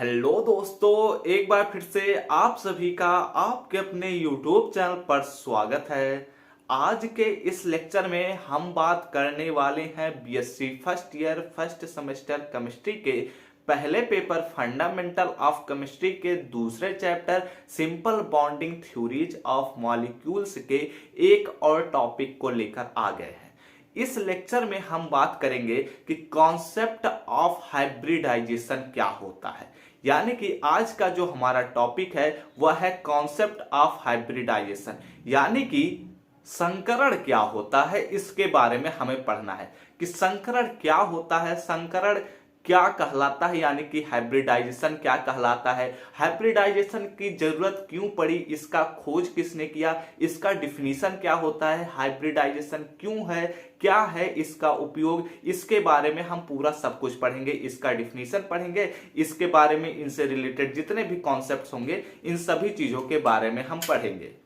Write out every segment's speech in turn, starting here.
Hello दोस्तों, एक बार फिर से आप सभी का आपके अपने YouTube चैनल पर स्वागत है। आज के इस लेक्चर में हम बात करने वाले हैं BSc first year first semester chemistry के पहले पेपर फंडामेंटल ऑफ केमिस्ट्री के दूसरे chapter simple bonding theories of molecules के एक और टॉपिक को लेकर आ गए हैं। इस लेक्चर में हम बात करेंगे कि कॉन्सेप्ट ऑफ हाइब्रिडाइजेशन क्या होता है। यानी कि आज का जो हमारा टॉपिक है वह है कॉन्सेप्ट ऑफ हाइब्रिडाइजेशन, यानी कि संकरण क्या होता है, इसके बारे में हमें पढ़ना है कि संकरण क्या होता है, संकरण क्या कहलाता है, यानी कि हाइब्रिडाइजेशन क्या कहलाता है, हाइब्रिडाइजेशन की जरूरत क्यों पड़ी, इसका खोज किसने किया, इसका डिफिनीशन क्या होता है, हाइब्रिडाइजेशन क्यों है, क्या है इसका उपयोग, इसके बारे में हम पूरा सब कुछ पढ़ेंगे। इसका डिफिनीशन पढ़ेंगे, इसके बारे में, इनसे रिलेटेड जितने भी कॉन्सेप्ट्स होंगे इन सभी चीजों के बारे में हम पढ़ेंगे।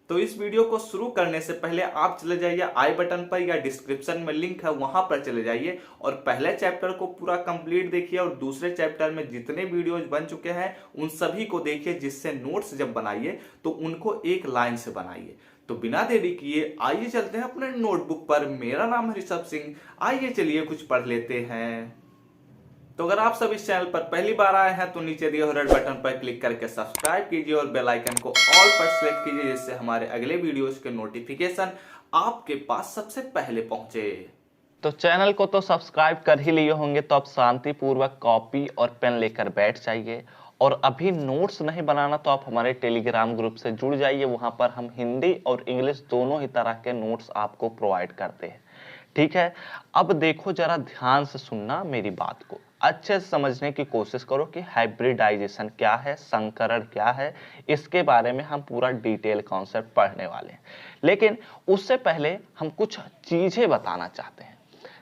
तो इस वीडियो को शुरू करने से पहले आप चले जाइए आई बटन पर या डिस्क्रिप्शन में लिंक है वहां पर चले जाइए और पहले चैप्टर को पूरा कंप्लीट देखिए और दूसरे चैप्टर में जितने वीडियोज बन चुके हैं उन सभी को देखिए, जिससे नोट्स जब बनाइए तो उनको एक लाइन से बनाइए। तो बिना देरी किए आइए चलते हैं अपने नोटबुक पर। मेरा नाम है ऋषभ सिंह, आइए चलिए कुछ पढ़ लेते हैं। तो अगर आप सब इस चैनल पर पहली बार आए हैं तो नीचे दिए हुए रेड बटन पर क्लिक करके सब्सक्राइब कीजिए और बेल आइकन को ऑल पर सेलेक्ट कीजिए, जिससे हमारे अगले वीडियोस के नोटिफिकेशन आपके पास सबसे पहले पहुंचे। तो चैनल को तो सब्सक्राइब कर ही लिए होंगे, तो आप शांतिपूर्वक कॉपी और पेन लेकर बैठ जाइए। और अभी नोट्स नहीं बनाना तो आप हमारे टेलीग्राम ग्रुप से जुड़ जाइए, वहां पर हम हिंदी और इंग्लिश दोनों ही तरह के नोट्स आपको प्रोवाइड करते हैं। ठीक है, अब देखो जरा ध्यान से सुनना, मेरी बात को अच्छे से समझने की कोशिश करो कि हाइब्रिडाइजेशन क्या है, संकरण क्या है। इसके बारे में हम पूरा डिटेल कॉन्सेप्ट पढ़ने वाले हैं, लेकिन उससे पहले हम कुछ चीजें बताना चाहते हैं।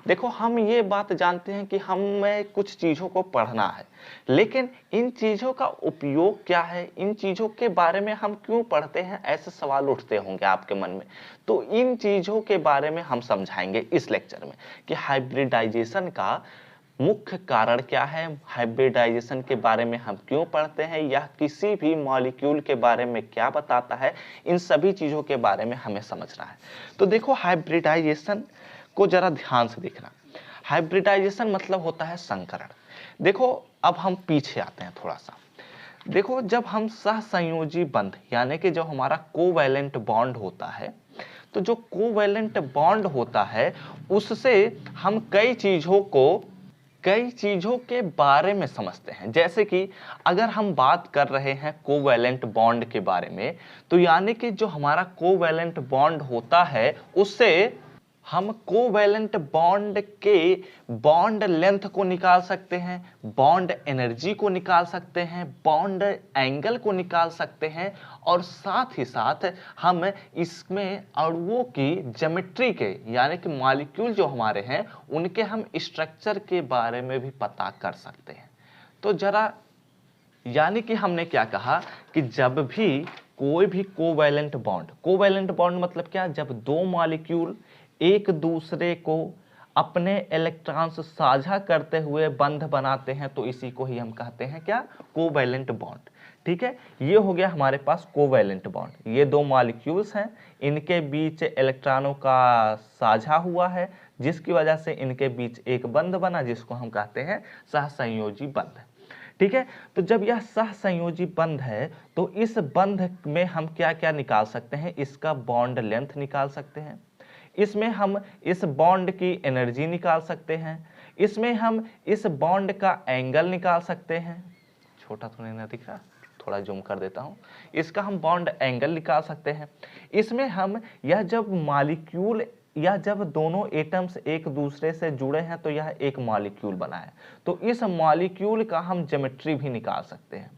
देखो, हम ये बात जानते हैं कि हमें कुछ चीजों को पढ़ना है, लेकिन इन चीजों का उपयोग क्या है, इन चीजों के बारे में हम क्यों पढ़ते हैं, ऐसे सवाल उठते होंगे आपके मन में। तो इन चीजों के बारे में हम समझाएंगे इस लेक्चर में कि हाइब्रिडाइजेशन का मुख्य कारण क्या है, हाइब्रिडाइजेशन के बारे में हम क्यों पढ़ते हैं, या किसी भी मॉलिक्यूल के बारे में क्या बताता है। इन सभी चीजों के बारे में हमें समझना है। तो देखो, हाइब्रिडाइजेशन को जरा ध्यान से देखना। हाइब्रिडाइजेशन मतलब होता है संकरण। देखो, अब हम पीछे आते हैं थोड़ा सा। देखो, जब हम सहसंयोजी बंध यानी कि जो हमारा कोवैलेंट बॉन्ड होता है, तो जो कोवैलेंट बॉन्ड होता है उससे हम कई चीजों के बारे में समझते हैं। जैसे कि अगर हम बात कर रहे हैं कोवैलेंट बॉन्ड के बारे में, तो यानी कि जो हमारा कोवैलेंट बॉन्ड होता है उससे हम कोवैलेंट बॉन्ड के बॉन्ड लेंथ को निकाल सकते हैं, बॉन्ड एनर्जी को निकाल सकते हैं, बॉन्ड एंगल को निकाल सकते हैं, और साथ ही साथ हम इसमें अणुओं की ज्योमेट्री के यानी कि मॉलिक्यूल जो हमारे हैं उनके हम स्ट्रक्चर के बारे में भी पता कर सकते हैं। तो जरा, यानी कि हमने क्या कहा कि जब भी कोई भी कोवैलेंट बॉन्ड मतलब क्या, जब दो मॉलिक्यूल एक दूसरे को अपने इलेक्ट्रॉन्स साझा करते हुए बंध बनाते हैं तो इसी को ही हम कहते हैं क्या, कोवैलेंट बॉन्ड। ठीक है, ये हो गया हमारे पास कोवैलेंट बॉन्ड। ये दो मॉलिक्यूल्स हैं, इनके बीच इलेक्ट्रॉनों का साझा हुआ है, जिसकी वजह से इनके बीच एक बंध बना, जिसको हम कहते हैं सहसंयोजी बंध। ठीक है, तो जब यह सहसंयोजी बंध है तो इस बंध में हम क्या क्या निकाल सकते हैं, इसका बॉन्ड लेंथ निकाल सकते हैं, इसमें हम इस बॉन्ड की एनर्जी निकाल सकते हैं, इसमें हम इस बॉन्ड का एंगल निकाल सकते हैं। छोटा तो नहीं ना दिख रहा, थोड़ा जूम कर देता हूं। इसका हम बॉन्ड एंगल निकाल सकते हैं। इसमें हम यह जब मॉलिक्यूल या जब दोनों एटम्स एक दूसरे से जुड़े हैं तो यह एक मॉलिक्यूल बना है, तो इस मॉलिक्यूल का हम ज्योमेट्री भी निकाल सकते हैं।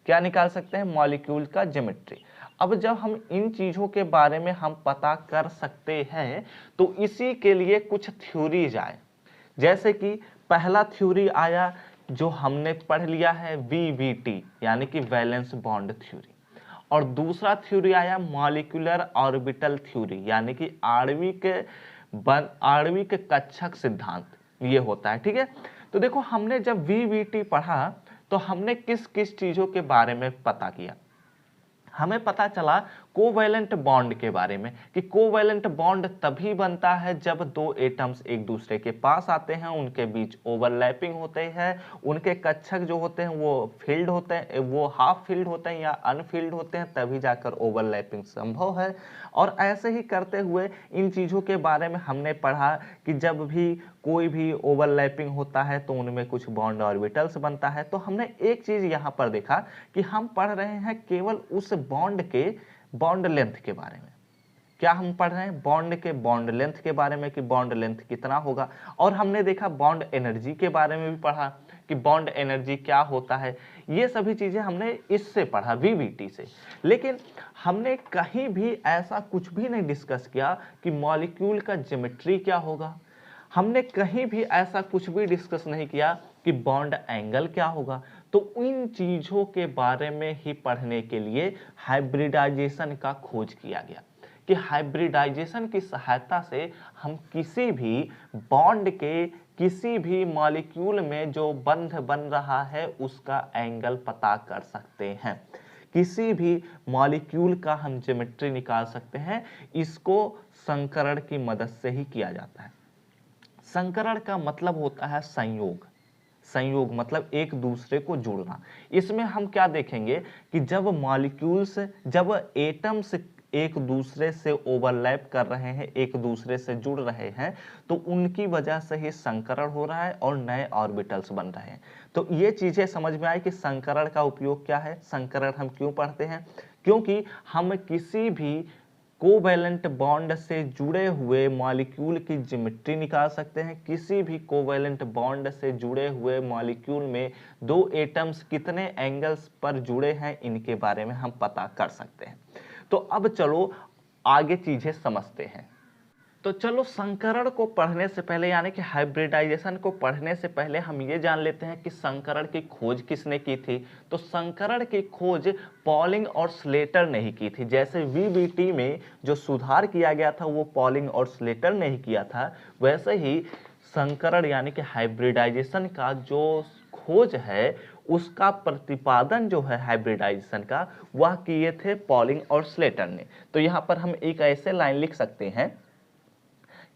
क्या निकाल सकते हैं, मॉलिक्यूल का ज्योमेट्री। अब जब हम इन चीजों के बारे में हम पता कर सकते हैं तो इसी के लिए कुछ थ्योरीज आए। जैसे कि पहला थ्योरी आया जो हमने पढ़ लिया है, वीवीटी यानी कि वैलेंस बॉन्ड थ्योरी, और दूसरा थ्योरी आया मॉलिक्यूलर ऑर्बिटल थ्योरी यानी कि आणविक कक्षक सिद्धांत, ये होता है। ठीक है, तो देखो, हमने जब वीवीटी पढ़ा तो हमने किस किस चीजों के बारे में पता किया? हमें पता चला कोवैलेंट बॉन्ड के बारे में कि कोवैलेंट बॉन्ड तभी बनता है जब दो एटम्स एक दूसरे के पास आते हैं, उनके बीच ओवरलैपिंग होते हैं, उनके कक्षक जो होते हैं वो फील्ड होते हैं, वो हाफ फील्ड होते हैं या अनफील्ड होते हैं, तभी जाकर ओवरलैपिंग संभव है। और ऐसे ही करते हुए इन चीज़ों के बारे में हमने पढ़ा कि जब भी कोई भी ओवरलैपिंग होता है तो उनमें कुछ बॉन्ड ऑर्बिटल्स बनता है। तो हमने एक चीज़ यहाँ पर देखा कि हम पढ़ रहे हैं केवल उस बॉन्ड के बॉन्ड लेंथ के बारे में। क्या हम पढ़ रहे हैं? बॉन्ड के बॉन्ड लेंथ के बारे में कि बॉन्ड लेंथ कितना होगा। और हमने देखा बॉन्ड एनर्जी के बारे में भी पढ़ा कि बॉन्ड एनर्जी क्या होता है। ये सभी चीजें हमने इससे पढ़ा, वीवीटी से। लेकिन हमने कहीं भी ऐसा कुछ भी नहीं डिस्कस किया कि मॉलिक्यूल का ज्योमेट्री क्या होगा। हमने कहीं भी ऐसा कुछ भी डिस्कस नहीं किया कि बॉन्ड एंगल क्या होगा। तो इन चीजों के बारे में ही पढ़ने के लिए हाइब्रिडाइजेशन का खोज किया गया कि हाइब्रिडाइजेशन की सहायता से हम किसी भी बॉन्ड के किसी भी मॉलिक्यूल में जो बंध बन रहा है उसका एंगल पता कर सकते हैं। किसी भी मॉलिक्यूल का हम ज्योमेट्री निकाल सकते हैं। इसको संकरण की मदद से ही किया जाता है। संकरण का मतलब होता है संयोग। संयोग मतलब एक दूसरे को जोड़ना। इसमें हम क्या देखेंगे कि जब मॉलिक्यूल्स, जब एटम्स एक दूसरे से ओवरलैप कर रहे हैं, एक दूसरे से जुड़ रहे हैं, तो उनकी वजह से ही संकरण हो रहा है और नए ऑर्बिटल्स बन रहे हैं। तो ये चीजें समझ में आई कि संकरण का उपयोग क्या है, संकरण हम क्यों पढ़ते हैं। क्योंकि हम किसी भी कोवैलेंट बॉन्ड से जुड़े हुए मॉलिक्यूल की ज्योमेट्री निकाल सकते हैं। किसी भी कोवैलेंट बॉन्ड से जुड़े हुए मॉलिक्यूल में दो एटम्स कितने एंगल्स पर जुड़े हैं, इनके बारे में हम पता कर सकते हैं। तो अब चलो आगे चीजें समझते हैं। तो चलो संकरण को पढ़ने से पहले, यानी कि हाइब्रिडाइजेशन को पढ़ने से पहले हम ये जान लेते हैं कि संकरण की खोज किसने की थी। तो संकरण की खोज पॉलिंग और स्लेटर ने ही की थी। जैसे वीवीटी में जो सुधार किया गया था वो पॉलिंग और स्लेटर ने ही किया था, वैसे ही संकरण यानी कि हाइब्रिडाइजेशन का जो खोज है उसका प्रतिपादन जो है हाइब्रिडाइजेशन का, वह किए थे पॉलिंग और स्लेटर ने। तो यहाँ पर हम एक ऐसे लाइन लिख सकते हैं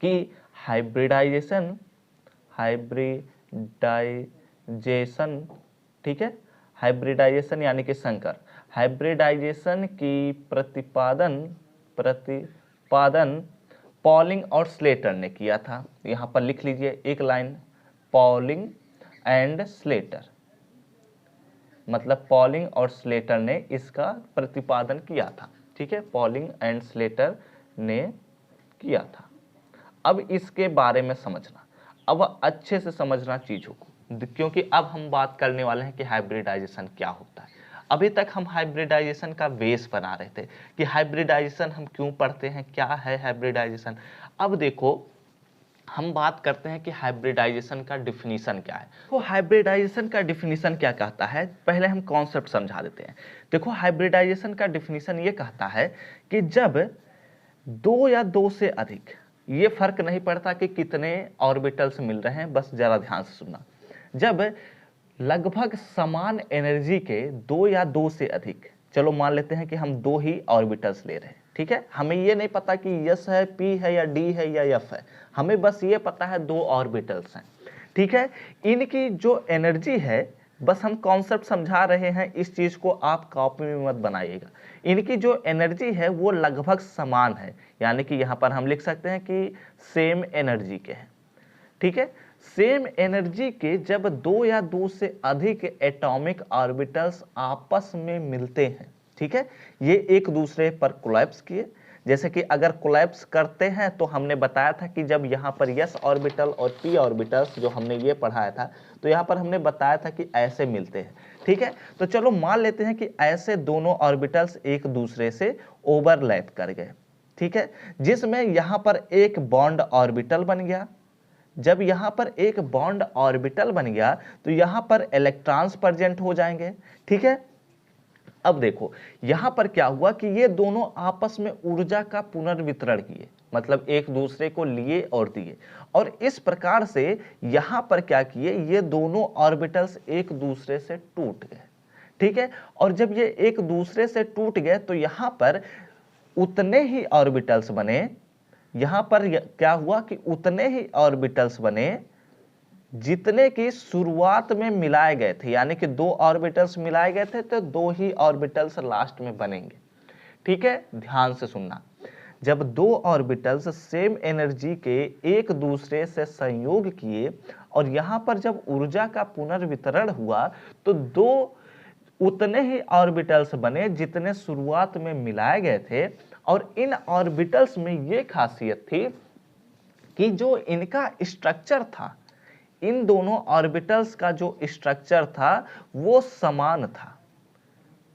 कि हाइब्रिडाइजेशन, ठीक है, हाइब्रिडाइजेशन यानी कि संकर, हाइब्रिडाइजेशन की प्रतिपादन पॉलिंग और स्लेटर ने किया था। यहां पर लिख लीजिए एक लाइन, पॉलिंग एंड स्लेटर, मतलब पॉलिंग और स्लेटर ने इसका प्रतिपादन किया था। ठीक है, पॉलिंग एंड स्लेटर ने किया था। अब इसके बारे में समझना, अब अच्छे से समझना चीजों को, क्योंकि अब हम बात करने वाले हैं कि हाइब्रिडाइजेशन क्या होता है। अभी तक हम हाइब्रिडाइजेशन का बेस बना रहे थे कि हाइब्रिडाइजेशन हम क्यों पढ़ते हैं, क्या है हाइब्रिडाइजेशन। अब देखो हम बात करते हैं कि हाइब्रिडाइजेशन का डिफिनीशन क्या है। तो हाइब्रिडाइजेशन का डिफिनीशन क्या कहता है, पहले हम कॉन्सेप्ट समझा देते हैं। देखो हाइब्रिडाइजेशन का डिफिनीशन ये कहता है कि जब दो या दो से अधिक, ये फर्क नहीं पड़ता कि कितने ऑर्बिटल्स मिल रहे हैं, बस जरा ध्यान से सुनना, जब लगभग समान एनर्जी के दो या दो से अधिक, चलो मान लेते हैं कि हम दो ही ऑर्बिटल्स ले रहे हैं, ठीक है, हमें ये नहीं पता कि यस है, पी है या डी है या एफ है, हमें बस ये पता है दो ऑर्बिटल्स हैं, ठीक है। इनकी जो एनर्जी है, बस हम कॉन्सेप्ट समझा रहे हैं, इस चीज को आप कॉपी में मत बनाइएगा। इनकी जो एनर्जी है वो लगभग समान है, यानी कि यहां पर हम लिख सकते हैं कि सेम एनर्जी के हैं, ठीक है। सेम एनर्जी के जब दो या दो से अधिक एटॉमिक ऑर्बिटल्स आपस में मिलते हैं, ठीक है, ये एक दूसरे पर कोलैप्स किए, जैसे कि अगर कोलैप्स करते हैं तो हमने बताया था कि जब यहाँ पर यस ऑर्बिटल और पी ऑर्बिटल्स जो हमने ये पढ़ाया था, तो यहाँ पर हमने बताया था कि ऐसे मिलते हैं, ठीक है। तो चलो मान लेते हैं कि ऐसे दोनों ऑर्बिटल्स एक दूसरे से ओवरलैप कर गए, ठीक है, जिसमें यहाँ पर एक बॉन्ड ऑर्बिटल बन गया। जब यहाँ पर एक बॉन्ड ऑर्बिटल बन गया तो यहाँ पर इलेक्ट्रॉन्स प्रेजेंट हो जाएंगे, ठीक है। अब देखो यहां पर क्या हुआ कि ये दोनों आपस में ऊर्जा का पुनर्वितरण किए, मतलब एक दूसरे को लिए और दिए, और इस प्रकार से यहां पर क्या किए, ये दोनों ऑर्बिटल्स एक दूसरे से टूट गए। ठीक है, और जब ये एक दूसरे से टूट गए तो यहां पर उतने ही ऑर्बिटल्स बने, यहां पर क्या हुआ कि उतने ही ऑर्बिटल्स बने जितने की शुरुआत में मिलाए गए थे, यानी कि 2 ऑर्बिटल्स मिलाए गए थे तो 2 ही ऑर्बिटल्स लास्ट में बनेंगे। ठीक है, ध्यान से सुनना, जब 2 ऑर्बिटल्स सेम एनर्जी के एक दूसरे से संयोग किए और यहां पर जब ऊर्जा का पुनर्वितरण हुआ तो 2 उतने ही ऑर्बिटल्स बने जितने शुरुआत में मिलाए गए थे। और इन ऑर्बिटल्स में यह खासियत थी कि जो इनका स्ट्रक्चर था, इन दोनों ऑर्बिटल्स का जो स्ट्रक्चर था वो समान था।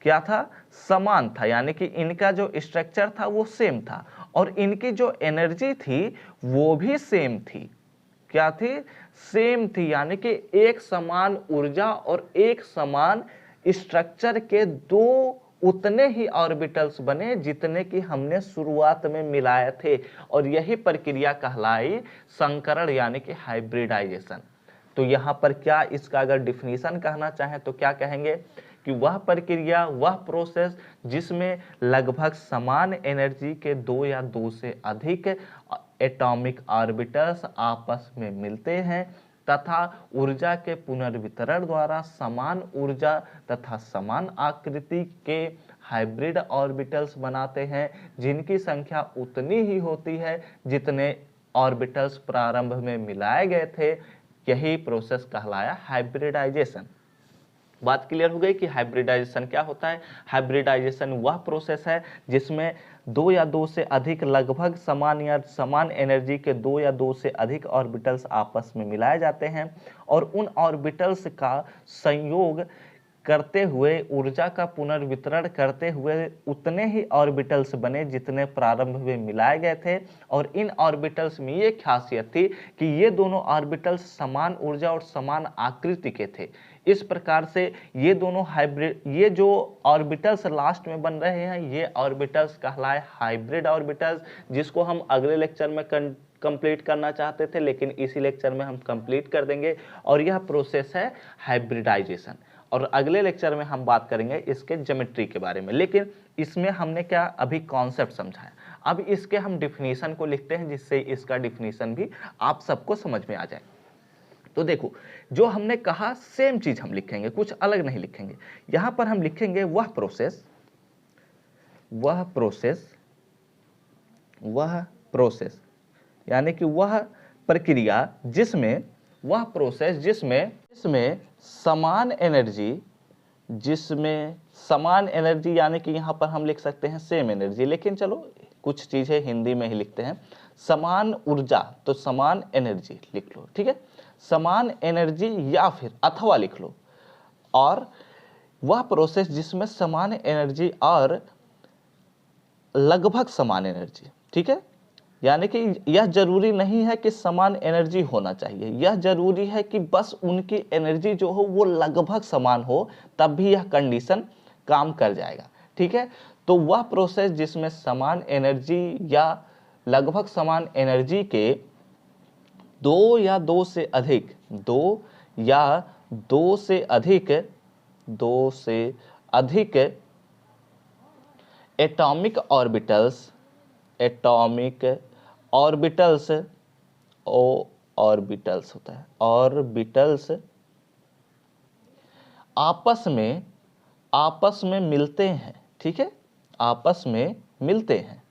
क्या था? समान था, यानी कि इनका जो स्ट्रक्चर था वो सेम था और इनकी जो एनर्जी थी वो भी सेम थी। क्या थी? सेम थी, यानी कि एक समान ऊर्जा और एक समान स्ट्रक्चर के 2 उतने ही ऑर्बिटल्स बने जितने कि हमने शुरुआत में मिलाए थे, और यही प्रक्रिया कहलाई संकरण यानी कि हाइब्रिडाइजेशन। तो यहां पर क्या इसका अगर डिफिनीशन कहना चाहें तो क्या कहेंगे कि वह प्रक्रिया, वह प्रोसेस जिसमें लगभग समान एनर्जी के 2 या 2 से अधिक एटॉमिक ऑर्बिटल्स आपस में मिलते हैं तथा ऊर्जा के पुनर्वितरण द्वारा समान ऊर्जा तथा समान आकृति के हाइब्रिड ऑर्बिटल्स बनाते हैं, जिनकी संख्या उतनी ही होती है जितने ऑर्बिटल्स प्रारंभ में मिलाए गए थे। यही प्रोसेस कहलाया हाइब्रिडाइजेशन। बात क्लियर हो गई कि हाइब्रिडाइजेशन क्या होता है? हाइब्रिडाइजेशन वह प्रोसेस है जिसमें 2 या 2 से अधिक लगभग समान या समान एनर्जी के 2 या 2 से अधिक ऑर्बिटल्स आपस में मिलाए जाते हैं और उन ऑर्बिटल्स का संयोग करते हुए ऊर्जा का पुनर्वितरण करते हुए उतने ही ऑर्बिटल्स बने जितने प्रारंभ में मिलाए गए थे। और इन ऑर्बिटल्स में ये खासियत थी कि ये दोनों ऑर्बिटल्स समान ऊर्जा और समान आकृति के थे। इस प्रकार से ये दोनों हाइब्रिड, ये जो ऑर्बिटल्स लास्ट में बन रहे हैं ये ऑर्बिटल्स कहलाए हाइब्रिड ऑर्बिटल्स, जिसको हम अगले लेक्चर में कंप्लीट करना चाहते थे लेकिन इसी लेक्चर में हम कंप्लीट कर देंगे। और यह प्रोसेस है हाइब्रिडाइजेशन, और अगले लेक्चर में हम बात करेंगे इसके ज्योमेट्री के बारे में। लेकिन इसमें हमने क्या अभी कॉन्सेप्ट समझा है, अब इसके हम डिफिनीशन को लिखते हैं जिससे इसका डिफिनीशन भी आप सबको समझ में आ जाए। तो देखो जो हमने कहा सेम चीज हम लिखेंगे, कुछ अलग नहीं लिखेंगे। यहां पर हम लिखेंगे वह प्रोसेस यानी कि वह प्रक्रिया जिसमें, वह प्रोसेस जिसमें समान एनर्जी यानी कि यहां पर हम लिख सकते हैं सेम एनर्जी, लेकिन चलो कुछ चीजें हिंदी में ही लिखते हैं। समान ऊर्जा तो समान एनर्जी लिख लो, ठीक है, समान एनर्जी या फिर अथवा लिख लो। और वह प्रोसेस जिसमें समान एनर्जी और लगभग समान एनर्जी, ठीक है, यानी कि यह जरूरी नहीं है कि समान एनर्जी होना चाहिए, यह जरूरी है कि बस उनकी एनर्जी जो हो वो लगभग समान हो, तब भी यह कंडीशन काम कर जाएगा। ठीक है, तो वह प्रोसेस जिसमें समान एनर्जी या लगभग समान एनर्जी के 2 या 2 से अधिक एटॉमिक ऑर्बिटल्स होता है, ऑर्बिटल्स आपस में मिलते हैं। ठीक है, आपस में मिलते हैं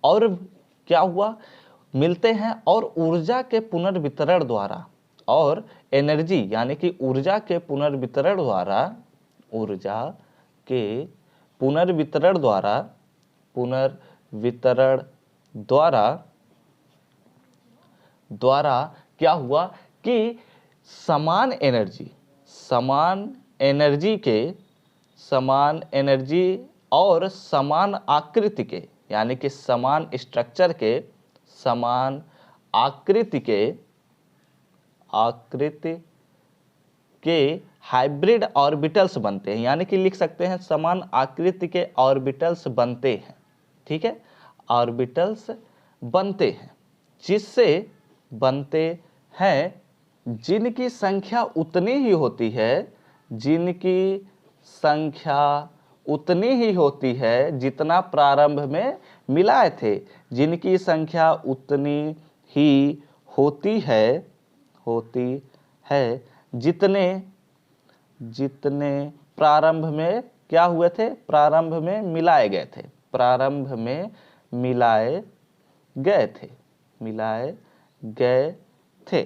और क्या हुआ, मिलते हैं और ऊर्जा के पुनर्वितरण द्वारा और एनर्जी यानी कि ऊर्जा के पुनर्वितरण द्वारा क्या हुआ कि समान एनर्जी और समान आकृति के, यानी कि समान स्ट्रक्चर के, समान आकृति के हाइब्रिड ऑर्बिटल्स बनते हैं, यानी कि लिख सकते हैं समान आकृति के ऑर्बिटल्स बनते हैं। ठीक है, ऑर्बिटल्स बनते हैं, जिससे बनते हैं जिनकी संख्या उतनी ही होती है, जिनकी संख्या उतनी ही होती है जितना प्रारंभ में मिलाए थे, जिनकी संख्या उतनी ही होती है जितने जितने प्रारंभ में क्या हुए थे, प्रारंभ में मिलाए गए थे, प्रारंभ में मिलाए गए थे।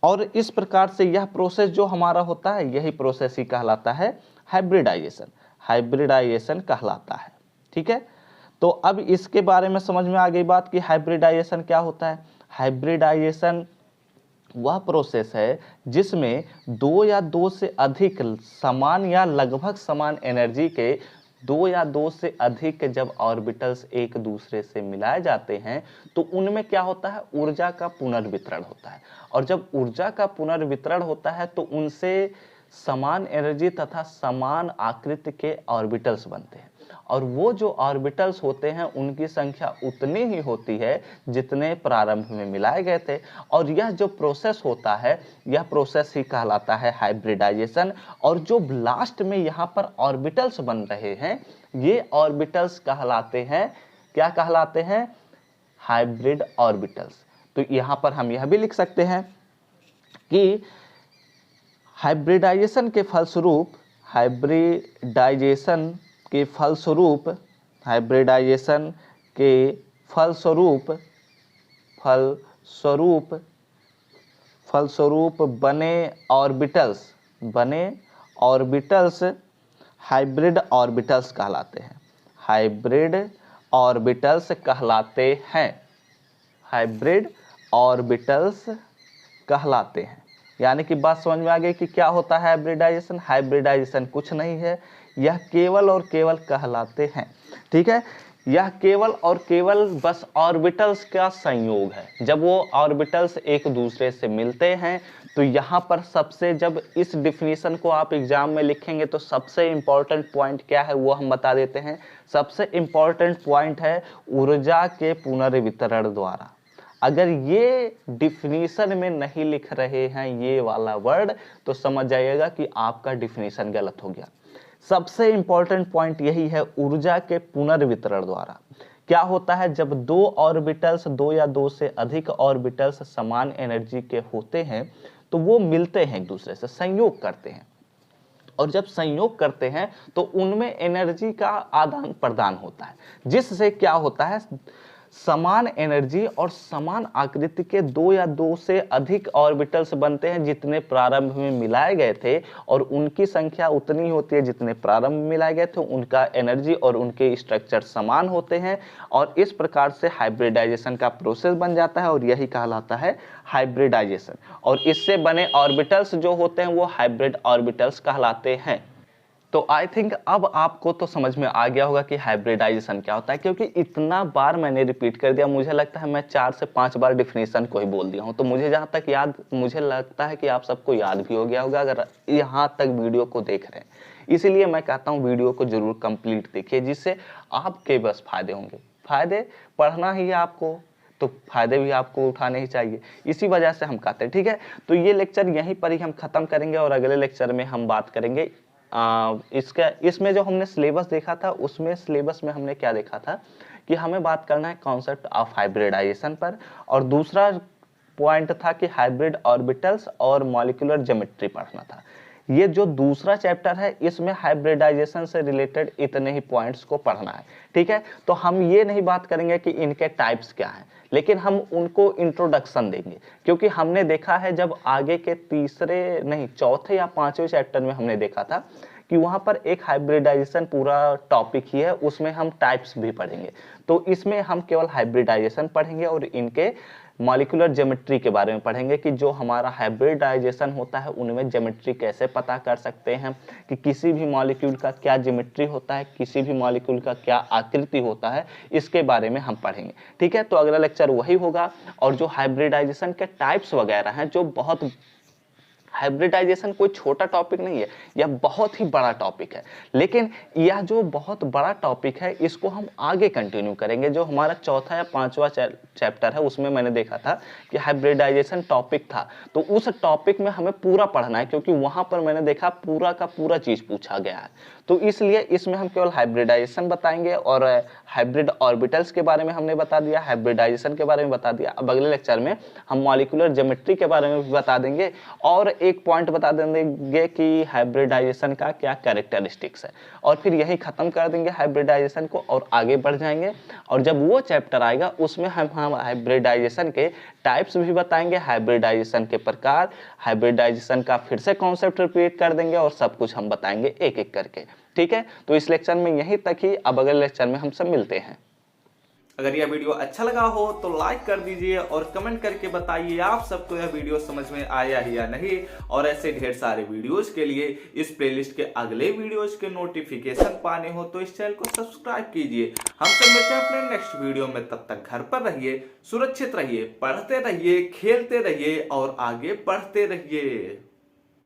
और इस प्रकार से यह प्रोसेस जो हमारा होता है, यही प्रोसेस ही कहलाता है हाइब्रिडाइजेशन, हाइब्रिडाइजेशन कहलाता है। ठीक है, तो अब इसके बारे में समझ में आ गई बात कि हाइब्रिडाइजेशन क्या होता है। हाइब्रिडाइजेशन वह प्रोसेस है जिसमें दो या दो से अधिक समान या लगभग समान एनर्जी के दो या दो से अधिक जब ऑर्बिटल्स एक दूसरे से मिलाए जाते हैं तो उनमें क्या होता है, ऊर्जा का पुनर्वितरण होता है। और जब ऊर्जा का पुनर्वितरण होता है तो उनसे समान एनर्जी तथा समान आकृति के ऑर्बिटल्स बनते हैं। और वो जो ऑर्बिटल्स होते हैं उनकी संख्या उतनी ही होती है जितने प्रारंभ में मिलाए गए थे। और यह जो प्रोसेस होता है, यह प्रोसेस ही कहलाता है हाइब्रिडाइजेशन। और जो लास्ट में यहाँ पर ऑर्बिटल्स बन रहे हैं, ये ऑर्बिटल्स कहलाते हैं, क्या कहलाते हैं, हाइब्रिड ऑर्बिटल्स। तो यहाँ पर हम यह भी लिख सकते हैं कि हाइब्रिडाइजेशन के फलस्वरूप बने ऑर्बिटल्स हाइब्रिड ऑर्बिटल्स कहलाते हैं, हाइब्रिड ऑर्बिटल्स कहलाते हैं, हाइब्रिड ऑर्बिटल्स कहलाते हैं। यानी कि बात समझ में आ गई कि क्या होता है हाइब्रिडाइजेशन। हाइब्रिडाइजेशन कुछ नहीं है, यह केवल और केवल कहलाते हैं। ठीक है, यह केवल और केवल बस ऑर्बिटल्स का संयोग है। जब वो ऑर्बिटल्स एक दूसरे से मिलते हैं तो यहाँ पर सबसे, जब इस डिफिनीशन को आप एग्जाम में लिखेंगे तो सबसे इंपॉर्टेंट पॉइंट क्या है वो हम बता देते हैं। सबसे इंपॉर्टेंट पॉइंट है ऊर्जा के पुनर्वितरण द्वारा। अगर ये डिफिनीशन में नहीं लिख रहे हैं ये वाला वर्ड तो समझ जाइएगा कि आपका डिफिनीशन गलत हो गया। सबसे इंपॉर्टेंट पॉइंट यही है, ऊर्जा के पुनर्वितरण द्वारा। क्या होता है, जब दो ऑर्बिटल्स, दो या दो से अधिक ऑर्बिटल्स समान एनर्जी के होते हैं तो वो मिलते हैं एक दूसरे से, संयोग करते हैं। और जब संयोग करते हैं तो उनमें एनर्जी का आदान प्रदान होता है, जिससे क्या होता है, समान एनर्जी और समान आकृति के दो या दो से अधिक ऑर्बिटल्स बनते हैं जितने प्रारंभ में मिलाए गए थे। और उनकी संख्या उतनी होती है जितने प्रारंभ में मिलाए गए थे, उनका एनर्जी और उनके स्ट्रक्चर समान होते हैं। और इस प्रकार से हाइब्रिडाइजेशन का प्रोसेस बन जाता है और यही कहलाता है हाइब्रिडाइजेशन। और इससे बने ऑर्बिटल्स जो होते हैं वो हाइब्रिड ऑर्बिटल्स कहलाते हैं। तो आई थिंक अब आपको तो समझ में आ गया होगा कि हाइब्रिडाइजेशन क्या होता है, क्योंकि इतना बार मैंने रिपीट कर दिया, मुझे लगता है मैं 4 से 5 बार डिफिनेशन को ही बोल दिया हूं। तो मुझे जहां तक याद, मुझे लगता है कि आप सबको याद भी हो गया होगा अगर यहां तक वीडियो को देख रहे हैं। इसीलिए मैं कहता हूं वीडियो को जरूर कंप्लीट देखिए, जिससे आपके बस फायदे होंगे। फायदे पढ़ना ही है आपको, तो फायदे भी आपको उठाने ही चाहिए, इसी वजह से हम कहते हैं। ठीक है, तो ये लेक्चर यहीं पर ही हम खत्म करेंगे और अगले लेक्चर में हम बात करेंगे इसमें जो हमने सिलेबस देखा था, उसमें सिलेबस में हमने क्या देखा था कि हमें बात करना है कॉन्सेप्ट ऑफ हाइब्रिडाइजेशन पर, और दूसरा पॉइंट था कि हाइब्रिड ऑर्बिटल्स और मॉलिक्यूलर ज्योमेट्री पढ़ना था। ये जो दूसरा चैप्टर है इसमें हाइब्रिडाइजेशन से रिलेटेड इतने ही पॉइंट्स को पढ़ना है। ठीक है, तो हम ये नहीं बात करेंगे कि इनके टाइप्स क्या हैं, लेकिन हम उनको इंट्रोडक्शन देंगे, क्योंकि हमने देखा है जब आगे के चौथे या 5वें चैप्टर में हमने देखा था कि वहां पर एक हाइब्रिडाइजेशन पूरा टॉपिक ही है, उसमें हम टाइप्स भी पढ़ेंगे। तो इसमें हम केवल हाइब्रिडाइजेशन पढ़ेंगे और इनके मॉलिक्यूलर ज्योमेट्री के बारे में पढ़ेंगे कि जो हमारा हाइब्रिडाइजेशन होता है उनमें ज्योमेट्री कैसे पता कर सकते हैं, कि किसी भी मॉलिक्यूल का क्या ज्योमेट्री होता है, किसी भी मॉलिक्यूल का क्या आकृति होता है, इसके बारे में हम पढ़ेंगे। ठीक है, तो अगला लेक्चर वही होगा। और जो हाइब्रिडाइजेशन के टाइप्स वगैरह हैं जो बहुत हाइब्रिडाइजेशन कोई छोटा टॉपिक नहीं है, यह बहुत ही बड़ा टॉपिक है। लेकिन यह जो बहुत बड़ा टॉपिक है इसको हम आगे कंटिन्यू करेंगे। जो हमारा चौथा या पांचवा चैप्टर है उसमें मैंने देखा था कि हाइब्रिडाइजेशन टॉपिक था, तो उस टॉपिक में हमें पूरा पढ़ना है, क्योंकि वहां पर मैंने देखा पूरा का पूरा चीज पूछा गया है। तो इसलिए इसमें हम केवल हाइब्रिडाइजेशन बताएंगे और हाइब्रिड ऑर्बिटल्स के बारे में हमने बता दिया, हाइब्रिडाइजेशन के बारे में बता दिया। अब अगले लेक्चर में हम मॉलिक्यूलर ज्योमेट्री के बारे में भी बता देंगे और एक पॉइंट बता देंगे कि हाइब्रिडाइजेशन का क्या कैरेक्टरिस्टिक्स है, और फिर यही खत्म कर देंगे हाइब्रिडाइजेशन को और आगे बढ़ जाएंगे। और जब वो चैप्टर आएगा उसमें हम हाइब्रिडाइजेशन के टाइप्स भी बताएंगे, हाइब्रिडाइजेशन के प्रकार, हाइब्रिडाइजेशन का फिर से कॉन्सेप्ट रिपीट कर देंगे और सब कुछ हम बताएंगे एक एक करके। ठीक है, तो इस लेक्चर में यहीं तक ही, अब अगले लेक्चर में हम सब मिलते हैं। अगर यह वीडियो अच्छा लगा हो तो लाइक कर दीजिए और कमेंट करके बताइए आप सबको यह वीडियो समझ में आया है या नहीं। और ऐसे ढेर सारे वीडियोस के लिए इस प्लेलिस्ट के अगले वीडियोस के नोटिफिकेशन पाने हो तो इस चैनल को सब्सक्राइब कीजिए। हम सब मिलते हैं अपने नेक्स्ट वीडियो में, तब तक घर पर रहिए, सुरक्षित रहिए, पढ़ते रहिए, खेलते रहिए और आगे बढ़ते रहिए।